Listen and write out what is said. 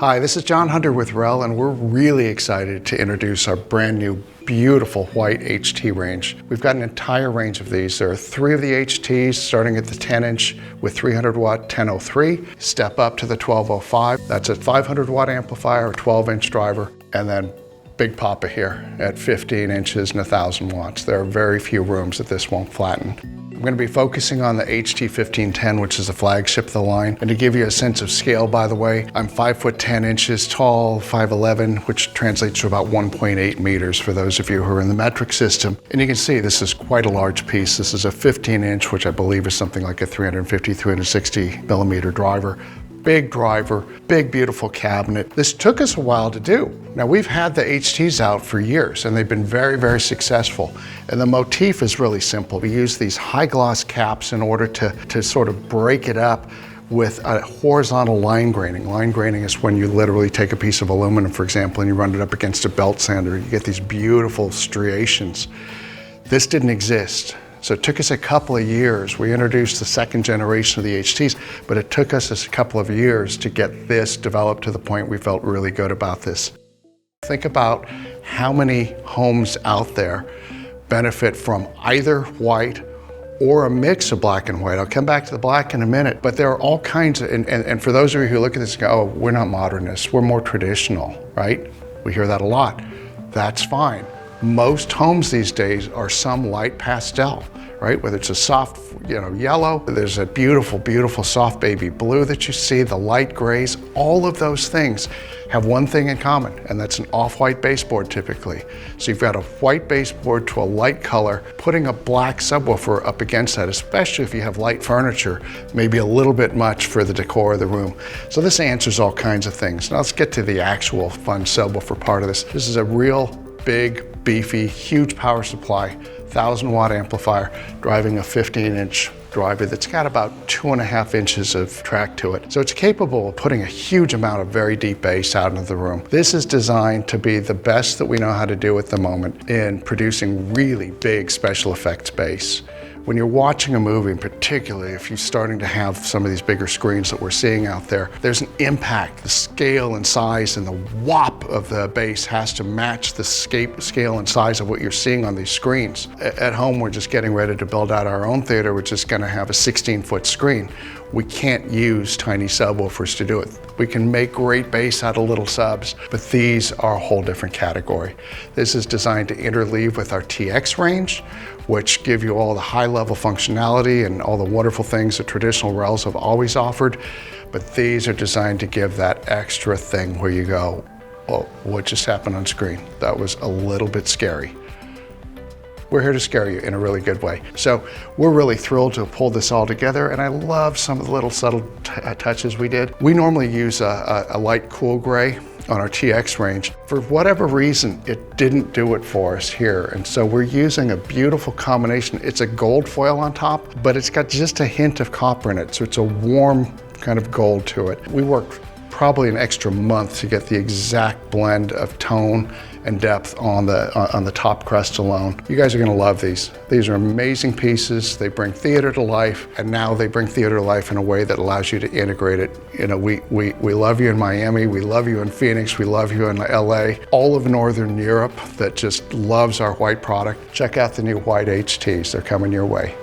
Hi, this is John Hunter with Rel, and we're really excited to introduce our brand new beautiful white HT range. We've got an entire range of these. There are 3 of the HTs starting at the 10-inch with 300 watt 1003, step up to the 1205. That's a 500 watt amplifier, a 12-inch driver, and then Big Papa here at 15 inches and 1,000 watts. There are very few rooms that this won't flatten. I'm going to be focusing on the HT1510, which is the flagship of the line. And to give you a sense of scale, by the way, I'm 5 foot 10 inches tall, 5'11", which translates to about 1.8 meters for those of you who are in the metric system. And you can see this is quite a large piece. This is a 15-inch, which I believe is something like a 350, 360 millimeter driver. Big driver, big beautiful cabinet. This took us a while to do. Now we've had the HTs out for years and they've been very, very successful. And the motif is really simple. We use these high gloss caps in order to sort of break it up with a horizontal line graining. Line graining is when you literally take a piece of aluminum, for example, and you run it up against a belt sander. You get these beautiful striations. This didn't exist. So it took us a couple of years. We introduced the second generation of the HTs, but it took us a couple of years to get this developed to the point we felt really good about this. Think about how many homes out there benefit from either white or a mix of black and white. I'll come back to the black in a minute, but there are all kinds of, and for those of you who look at this and go, oh, we're not modernists, we're more traditional, right? We hear that a lot. That's fine. Most homes these days are some light pastel, right? Whether it's a soft, yellow, there's a beautiful, beautiful soft baby blue that you see, the light grays, all of those things have one thing in common, and that's an off-white baseboard typically. So you've got a white baseboard to a light color, putting a black subwoofer up against that, especially if you have light furniture, maybe a little bit much for the decor of the room. So this answers all kinds of things. Now let's get to the actual fun subwoofer part of this. This is a real big, beefy, huge power supply, 1,000 watt amplifier, driving a 15-inch driver that's got about 2.5 inches of track to it. So it's capable of putting a huge amount of very deep bass out into the room. This is designed to be the best that we know how to do at the moment in producing really big special effects bass. When you're watching a movie, particularly if you're starting to have some of these bigger screens that we're seeing out there, there's an impact. The scale and size and the whop of the bass has to match the scale and size of what you're seeing on these screens. At home, we're just getting ready to build out our own theater, which is going to have a 16-foot screen. We can't use tiny subwoofers to do it. We can make great bass out of little subs, but these are a whole different category. This is designed to interleave with our TX range, which give you all the high-level functionality and all the wonderful things that traditional Rels have always offered, but these are designed to give that extra thing where you go, oh, what just happened on screen? That was a little bit scary. We're here to scare you in a really good way. So we're really thrilled to pull this all together, and I love some of the little subtle touches we did. We normally use a light cool gray on our TX range. For whatever reason, it didn't do it for us here, and so we're using a beautiful combination. It's a gold foil on top, but it's got just a hint of copper in it, so it's a warm kind of gold to it. We worked probably an extra month to get the exact blend of tone and depth on the top crest alone. You guys are gonna love these. These are amazing pieces. They bring theater to life, and now they bring theater to life in a way that allows you to integrate it. We love you in Miami, we love you in Phoenix, we love you in LA, all of Northern Europe that just loves our white product. Check out the new white HTs, they're coming your way.